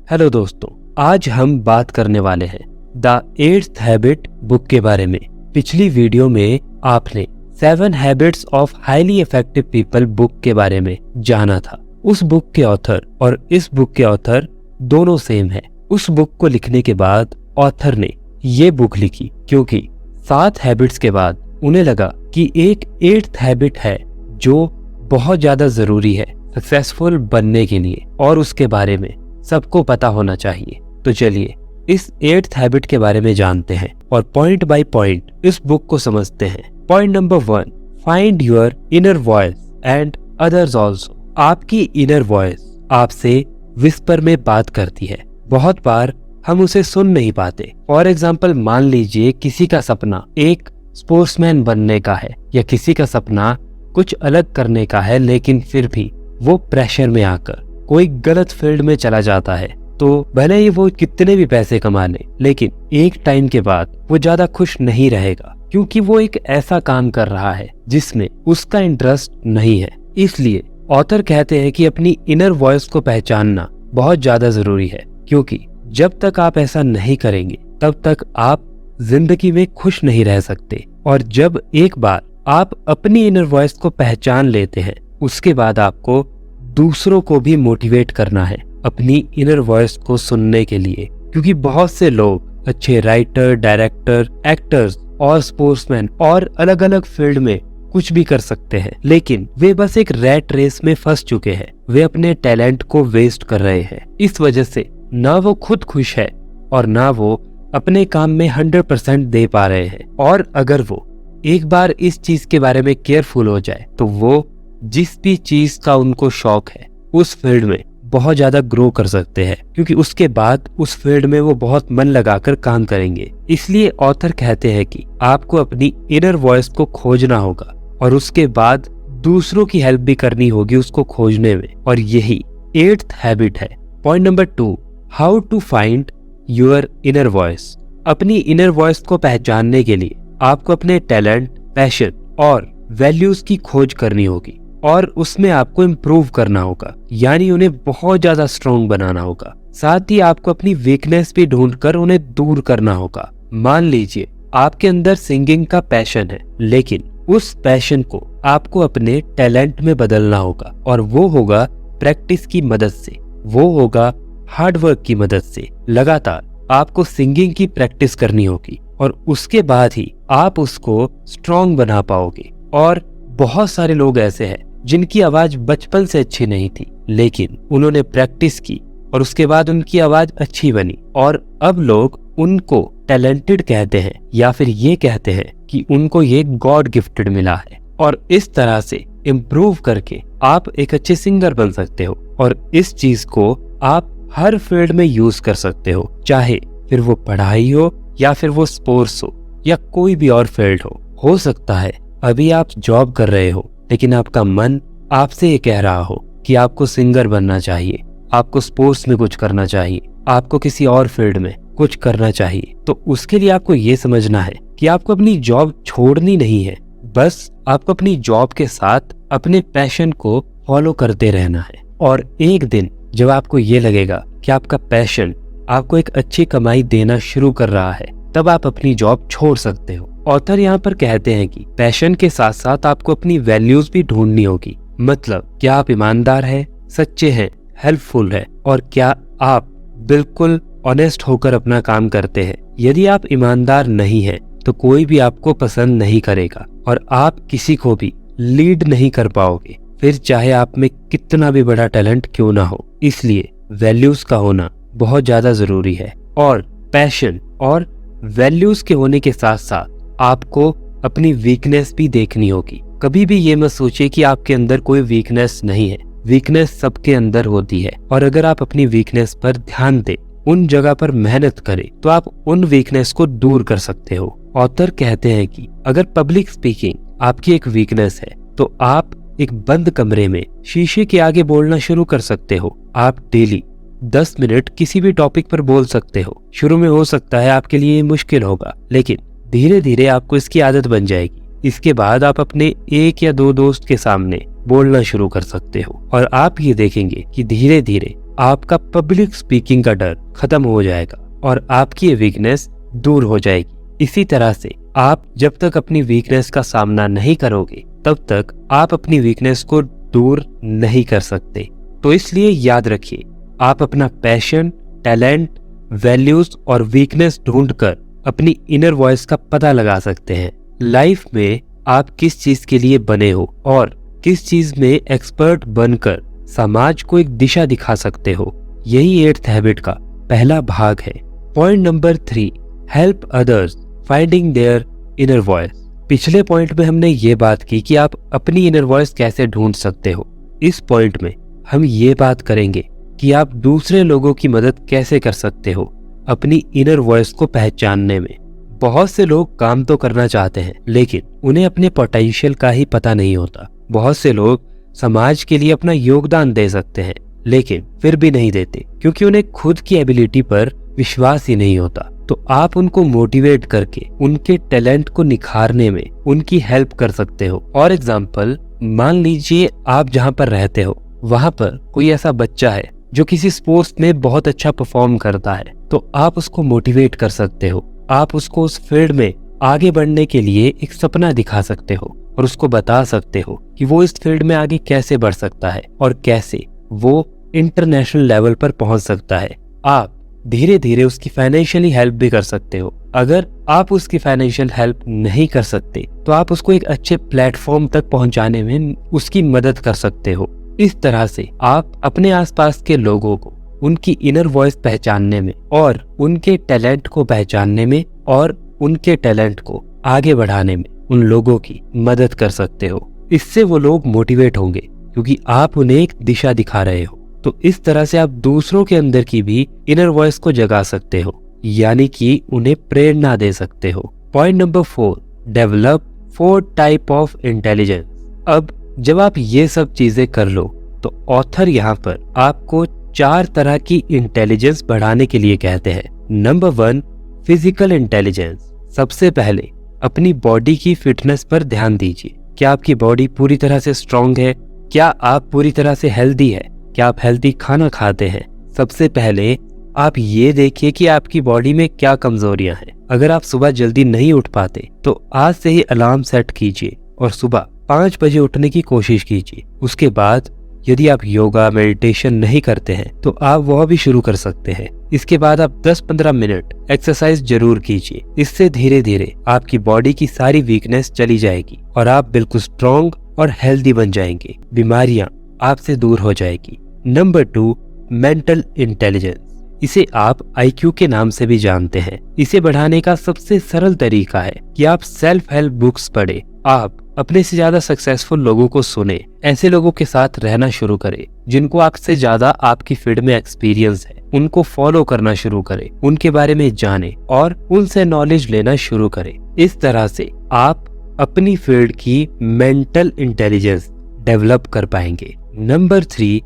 Hello दोस्तों, आज हम बात करने वाले हैं द 8th हैबिट बुक के बारे में। पिछली वीडियो में आपने 7 habits of highly effective people book के बारे में जाना था। उस बुक के ऑथर और इस बुक के ऑथर दोनों सेम है। उस बुक को लिखने के बाद ऑथर ने ये बुक लिखी क्योंकि 7 हैबिट्स के बाद उन्हें लगा कि एक 8th हैबिट है जो बहुत ज्यादा जरूरी है सक्सेसफुल बनने के लिए और उसके बारे में सबको पता होना चाहिए। तो चलिए इस 8th हैबिट के बारे में जानते हैं और पॉइंट बाय पॉइंट इस बुक को समझते हैं। Point number 1, find your inner voice and others also. आपकी इनर वॉइस आपसे विस्पर में बात करती है। बहुत बार हम उसे सुन नहीं पाते। फॉर एग्जाम्पल, मान लीजिए किसी का सपना एक स्पोर्ट्समैन बनने का है या किसी का सपना कुछ अलग करने का है, लेकिन फिर भी वो प्रेशर में आकर कोई गलत फील्ड में चला जाता है। तो भले ही वो कितने भी पैसे कमा ले, लेकिन एक टाइम के बाद वो ज्यादा खुश नहीं रहेगा क्योंकि वो एक ऐसा काम कर रहा है जिसमें उसका इंटरेस्ट नहीं है। इसलिए ऑथर कहते हैं कि अपनी इनर वॉइस को पहचानना बहुत ज्यादा जरूरी है, क्योंकि जब तक आप ऐसा नहीं करेंगे तब तक आप जिंदगी में खुश नहीं रह सकते। और जब एक बार आप अपनी इनर वॉइस को पहचान लेते हैं, उसके बाद आपको दूसरों को भी मोटिवेट करना है अपनी इनर वॉइस को सुनने के लिए। क्योंकि बहुत से लोग अच्छे राइटर, डायरेक्टर, एक्टर्स और स्पोर्ट्समैन और अलग अलग फील्ड में कुछ भी कर सकते हैं, लेकिन वे बस एक रैट रेस में फंस चुके हैं। वे अपने टैलेंट को वेस्ट कर रहे हैं। इस वजह से ना वो खुद खुश है और ना वो अपने काम में 100% दे पा रहे हैं। और अगर वो एक बार इस चीज के बारे में केयरफुल हो जाए तो वो जिस भी चीज का उनको शौक है उस फील्ड में बहुत ज्यादा ग्रो कर सकते हैं, क्योंकि उसके बाद उस फील्ड में वो बहुत मन लगाकर काम करेंगे। इसलिए ऑथर कहते हैं कि आपको अपनी इनर वॉइस को खोजना होगा और उसके बाद दूसरों की हेल्प भी करनी होगी उसको खोजने में। और यही 8th हैबिट है। Point number 2, how to find your inner voice. अपनी इनर वॉइस को पहचानने के लिए आपको अपने टैलेंट, पैशन और वैल्यूज की खोज करनी होगी और उसमें आपको इम्प्रूव करना होगा, यानी उन्हें बहुत ज्यादा स्ट्रॉन्ग बनाना होगा। साथ ही आपको अपनी वीकनेस भी ढूंढकर उन्हें दूर करना होगा। मान लीजिए आपके अंदर सिंगिंग का पैशन है, लेकिन उस पैशन को आपको अपने टैलेंट में बदलना होगा और वो होगा प्रैक्टिस की मदद से, वो होगा हार्डवर्क की मदद से। लगातार आपको सिंगिंग की प्रैक्टिस करनी होगी और उसके बाद ही आप उसको स्ट्रॉन्ग बना पाओगे। और बहुत सारे लोग ऐसे हैं जिनकी आवाज बचपन से अच्छी नहीं थी, लेकिन उन्होंने प्रैक्टिस की और उसके बाद उनकी आवाज अच्छी बनी और अब लोग उनको टैलेंटेड कहते हैं या फिर ये कहते हैं कि उनको ये गॉड गिफ्टेड मिला है। और इस तरह से इम्प्रूव करके आप एक अच्छे सिंगर बन सकते हो और इस चीज को आप हर फील्ड में यूज कर सकते हो, चाहे फिर वो पढ़ाई हो या फिर वो स्पोर्ट्स हो या कोई भी और फील्ड हो सकता है अभी आप जॉब कर रहे हो लेकिन आपका मन आपसे ये कह रहा हो कि आपको सिंगर बनना चाहिए, आपको स्पोर्ट्स में कुछ करना चाहिए, आपको किसी और फील्ड में कुछ करना चाहिए। तो उसके लिए आपको ये समझना है कि आपको अपनी जॉब छोड़नी नहीं है, बस आपको अपनी जॉब के साथ अपने पैशन को फॉलो करते रहना है। और एक दिन जब आपको ये लगेगा कि आपका पैशन आपको एक अच्छी कमाई देना शुरू कर रहा है, तब आप अपनी जॉब छोड़ सकते हो। ऑथर यहाँ पर कहते हैं कि पैशन के साथ साथ आपको अपनी वैल्यूज भी ढूंढनी होगी। मतलब क्या आप ईमानदार हैं, सच्चे हैं, हेल्पफुल है और क्या आप बिल्कुल ऑनेस्ट होकर अपना काम करते हैं। यदि आप ईमानदार नहीं हैं तो कोई भी आपको पसंद नहीं करेगा और आप किसी को भी लीड नहीं कर पाओगे, फिर चाहे आप में कितना भी बड़ा टैलेंट क्यों ना हो। इसलिए वैल्यूज का होना बहुत ज्यादा जरूरी है और पैशन और वैल्यूज के होने के साथ साथ आपको अपनी वीकनेस भी देखनी होगी। कभी भी ये मत सोचिए कि आपके अंदर कोई वीकनेस नहीं है। वीकनेस सबके अंदर होती है और अगर आप अपनी वीकनेस पर ध्यान दें, उन जगह पर मेहनत करें, तो आप उन वीकनेस को दूर कर सकते हो। ऑथर कहते हैं कि अगर पब्लिक स्पीकिंग आपकी एक वीकनेस है तो आप एक बंद कमरे में शीशे के आगे बोलना शुरू कर सकते हो। आप डेली 10 मिनट किसी भी टॉपिक पर बोल सकते हो। शुरू में हो सकता है आपके लिए मुश्किल होगा, लेकिन धीरे धीरे आपको इसकी आदत बन जाएगी। इसके बाद आप अपने 1 या 2 दोस्त के सामने बोलना शुरू कर सकते हो और आप ये देखेंगे कि धीरे धीरे आपका पब्लिक स्पीकिंग का डर खत्म हो जाएगा और आपकी ये वीकनेस दूर हो जाएगी। इसी तरह से आप जब तक अपनी वीकनेस का सामना नहीं करोगे तब तक आप अपनी वीकनेस को दूर नहीं कर सकते। तो इसलिए याद रखिए, आप अपना पैशन, टैलेंट, वैल्यूज और वीकनेस ढूंढकर अपनी इनर वॉइस का पता लगा सकते हैं। लाइफ में आप किस चीज के लिए बने हो और किस चीज में एक्सपर्ट बनकर समाज को एक दिशा दिखा सकते हो, यही 8th हैबिट का पहला भाग है। Point number 3, help others finding their inner voice. पिछले पॉइंट में हमने ये बात की कि आप अपनी इनर वॉइस कैसे ढूंढ सकते हो। इस पॉइंट में हम ये बात करेंगे कि आप दूसरे लोगों की मदद कैसे कर सकते हो अपनी इनर वॉइस को पहचानने में। बहुत से लोग काम तो करना चाहते हैं लेकिन उन्हें अपने पोटेंशियल का ही पता नहीं होता। बहुत से लोग समाज के लिए अपना योगदान दे सकते हैं लेकिन फिर भी नहीं देते क्योंकि उन्हें खुद की एबिलिटी पर विश्वास ही नहीं होता। तो आप उनको मोटिवेट करके उनके टैलेंट को निखारने में उनकी हेल्प कर सकते हो। और एग्जाम्पल, मान लीजिए आप जहाँ पर रहते हो वहाँ पर कोई ऐसा बच्चा है जो किसी स्पोर्ट्स में बहुत अच्छा परफॉर्म करता है, तो आप उसको मोटिवेट कर सकते हो। आप उसको उस फील्ड में आगे बढ़ने के लिए एक सपना दिखा सकते हो और उसको बता सकते हो कि वो इस फील्ड में आगे कैसे बढ़ सकता है और कैसे वो इंटरनेशनल लेवल पर पहुंच सकता है। आप धीरे धीरे उसकी फाइनेंशियली हेल्प भी कर सकते हो। अगर आप उसकी फाइनेंशियल हेल्प नहीं कर सकते तो आप उसको एक अच्छे प्लेटफॉर्म तक पहुंचाने में उसकी मदद कर सकते हो। इस तरह से आप अपने आसपास के लोगों को उनकी इनर वॉइस पहचानने में और उनके टैलेंट को पहचानने में और उनके टैलेंट को आगे बढ़ाने में उन लोगों की मदद कर सकते हो। इससे वो लोग मोटिवेट होंगे क्योंकि आप उन्हें एक दिशा दिखा रहे हो। तो इस तरह से आप दूसरों के अंदर की भी इनर वॉइस को जगा सकते हो, यानी कि उन्हें प्रेरणा दे सकते हो। Point number 4, develop 4 type of intelligence. अब जब आप ये सब चीजें कर लो तो ऑथर यहाँ पर आपको 4 तरह की इंटेलिजेंस बढ़ाने के लिए कहते हैं। Number 1, physical intelligence. सबसे पहले अपनी बॉडी की फिटनेस पर ध्यान दीजिए। क्या आपकी बॉडी पूरी तरह से स्ट्रांग है? क्या आप पूरी तरह से हेल्दी है? क्या आप हेल्दी खाना खाते हैं? सबसे पहले आप ये देखिए कि आपकी बॉडी में क्या कमजोरियां हैं। अगर आप सुबह जल्दी नहीं उठ पाते तो आज से ही अलार्म सेट कीजिए और सुबह 5 बजे उठने की कोशिश कीजिए। उसके बाद यदि आप योगा, मेडिटेशन नहीं करते हैं तो आप वह भी शुरू कर सकते हैं। इसके बाद आप 10-15 मिनट एक्सरसाइज जरूर कीजिए। इससे धीरे धीरे आपकी बॉडी की सारी वीकनेस चली जाएगी और आप बिल्कुल स्ट्रॉन्ग और हेल्दी बन जाएंगे। बीमारियां आपसे दूर हो जाएगी। Number 2, mental intelligence. इसे आप IQ के नाम से भी जानते हैं। इसे बढ़ाने का सबसे सरल तरीका है कि आप सेल्फ हेल्प बुक्स पढ़ें। आप अपने से ज्यादा सक्सेसफुल लोगों को सुने, ऐसे लोगों के साथ रहना शुरू करें जिनको आपसे ज्यादा आपकी फील्ड में एक्सपीरियंस है। उनको फॉलो करना शुरू करें, उनके बारे में जाने और उनसे नॉलेज लेना शुरू करें। इस तरह से आप अपनी फील्ड की मेंटल इंटेलिजेंस डेवलप कर पाएंगे। Number 3,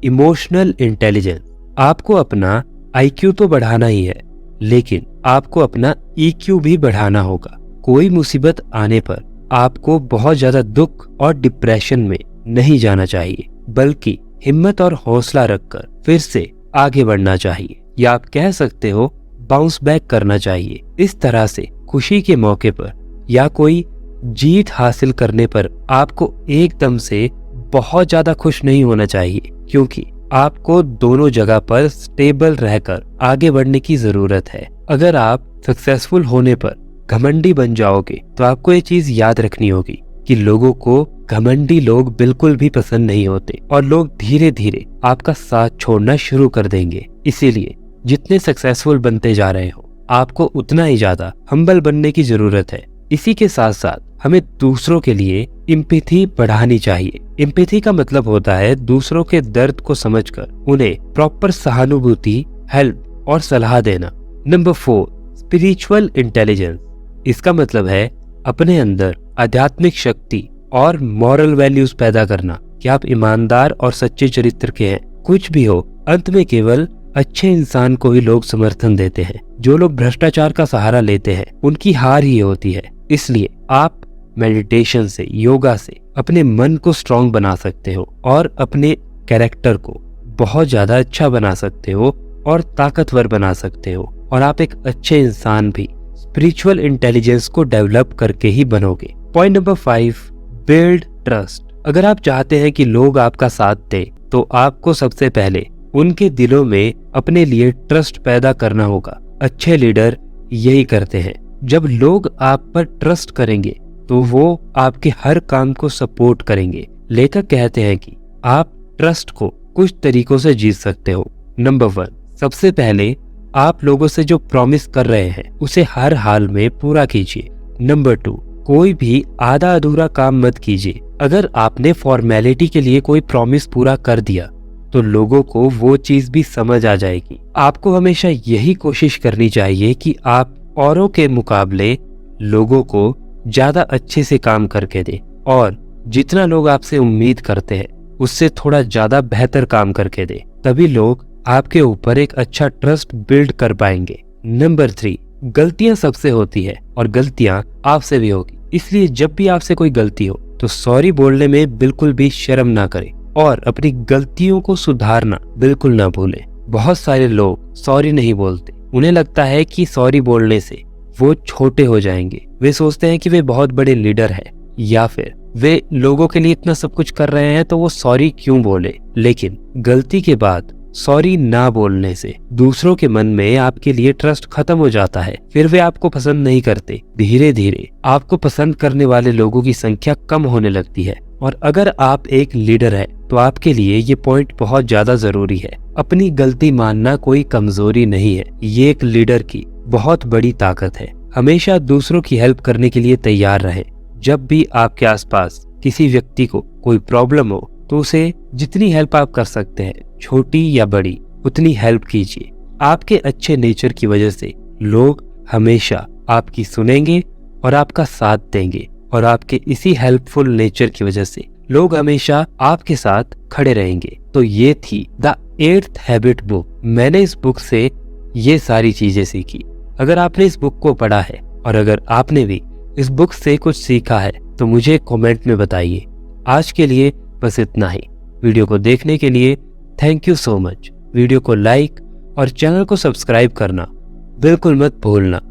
emotional intelligence. आपको अपना IQ तो बढ़ाना ही है लेकिन आपको अपना EQ भी बढ़ाना होगा। कोई मुसीबत आने पर आपको बहुत ज्यादा दुख और डिप्रेशन में नहीं जाना चाहिए, बल्कि हिम्मत और हौसला रखकर फिर से आगे बढ़ना चाहिए, या आप कह सकते हो बाउंस बैक करना चाहिए। इस तरह से खुशी के मौके पर या कोई जीत हासिल करने पर आपको एकदम से बहुत ज्यादा खुश नहीं होना चाहिए, क्योंकि आपको दोनों जगह पर स्टेबल रहकर आगे बढ़ने की जरूरत है। अगर आप सक्सेसफुल होने पर घमंडी बन जाओगे तो आपको ये चीज याद रखनी होगी कि लोगों को घमंडी लोग बिल्कुल भी पसंद नहीं होते और लोग धीरे धीरे आपका साथ छोड़ना शुरू कर देंगे। इसीलिए जितने सक्सेसफुल बनते जा रहे हो आपको उतना ही ज्यादा हम्बल बनने की जरूरत है। इसी के साथ साथ हमें दूसरों के लिए एम्पैथी बढ़ानी चाहिए। एम्पैथी का मतलब होता है दूसरों के दर्द को समझकर उन्हें प्रॉपर सहानुभूति, हेल्प और सलाह देना। Number 4, spiritual intelligence. इसका मतलब है अपने अंदर आध्यात्मिक शक्ति और मॉरल वैल्यूज पैदा करना कि आप ईमानदार और सच्चे चरित्र के हैं। कुछ भी हो, अंत में केवल अच्छे इंसान को ही लोग समर्थन देते हैं। जो लोग भ्रष्टाचार का सहारा लेते हैं उनकी हार ही होती है। इसलिए आप मेडिटेशन से, योगा से अपने मन को स्ट्रांग बना सकते हो और अपने कैरेक्टर को बहुत ज्यादा अच्छा बना सकते हो और ताकतवर बना सकते हो, और आप एक अच्छे इंसान भी स्पिरिचुअल इंटेलिजेंस को डेवलप करके ही बनोगे। Point number 5, build trust. अगर आप चाहते हैं कि लोग आपका साथ दें तो आपको सबसे पहले उनके दिलों में अपने लिए ट्रस्ट पैदा करना होगा। अच्छे लीडर यही करते हैं। जब लोग आप पर ट्रस्ट करेंगे तो वो आपके हर काम को सपोर्ट करेंगे। लेखक कहते हैं कि आप ट्रस्ट को कुछ तरीकों से जीत सकते हो। नंबर 1, सबसे पहले आप लोगों से जो प्रॉमिस कर रहे हैं उसे हर हाल में पूरा कीजिए। नंबर 2, कोई भी आधा अधूरा काम मत कीजिए। अगर आपने फॉर्मेलिटी के लिए कोई प्रॉमिस पूरा कर दिया तो लोगों को वो चीज भी समझ आ जाएगी। आपको हमेशा यही कोशिश करनी चाहिए कि आप औरों के मुकाबले लोगों को ज्यादा अच्छे से काम करके दें, और जितना लोग आपसे उम्मीद करते हैं उससे थोड़ा ज्यादा बेहतर काम करके दें। तभी लोग आपके ऊपर एक अच्छा ट्रस्ट बिल्ड कर पाएंगे। नंबर 3, गलतियां सबसे होती है और गलतियां आपसे भी होगी, इसलिए जब भी आपसे कोई गलती हो तो सॉरी बोलने में बिल्कुल भी शर्म ना करें और अपनी गलतियों को सुधारना बिल्कुल ना भूलें। बहुत सारे लोग सॉरी नहीं बोलते। उन्हें लगता है कि सॉरी बोलने से वो छोटे हो जाएंगे। वे सोचते हैं कि वे बहुत बड़े लीडर हैं, या फिर वे लोगों के लिए इतना सब कुछ कर रहे हैं तो वो सॉरी क्यों बोले। लेकिन गलती के बाद सॉरी ना बोलने से दूसरों के मन में आपके लिए ट्रस्ट खत्म हो जाता है। फिर वे आपको पसंद नहीं करते। धीरे धीरे आपको पसंद करने वाले लोगों की संख्या कम होने लगती है। और अगर आप एक लीडर है तो आपके लिए ये पॉइंट बहुत ज्यादा जरूरी है। अपनी गलती मानना कोई कमजोरी नहीं है, ये एक लीडर की बहुत बड़ी ताकत है। हमेशा दूसरों की हेल्प करने के लिए तैयार रहे। जब भी आपके आसपास किसी व्यक्ति को कोई प्रॉब्लम हो तो उसे जितनी हेल्प आप कर सकते हैं, छोटी या बड़ी, उतनी हेल्प कीजिए। आपके अच्छे नेचर की वजह से लोग हमेशा आपकी सुनेंगे और आपका साथ देंगे, और आपके इसी हेल्पफुल नेचर की वजह से लोग हमेशा आपके साथ खड़े रहेंगे। तो ये थी द 8th हैबिट बुक। मैंने इस बुक से ये सारी चीजें सीखी। अगर आपने इस बुक को पढ़ा है और अगर आपने भी इस बुक से कुछ सीखा है तो मुझे कमेंट में बताइए। आज के लिए बस इतना ही। वीडियो को देखने के लिए thank you so much. Video को लाइक और चैनल को सब्सक्राइब करना बिल्कुल मत भूलना।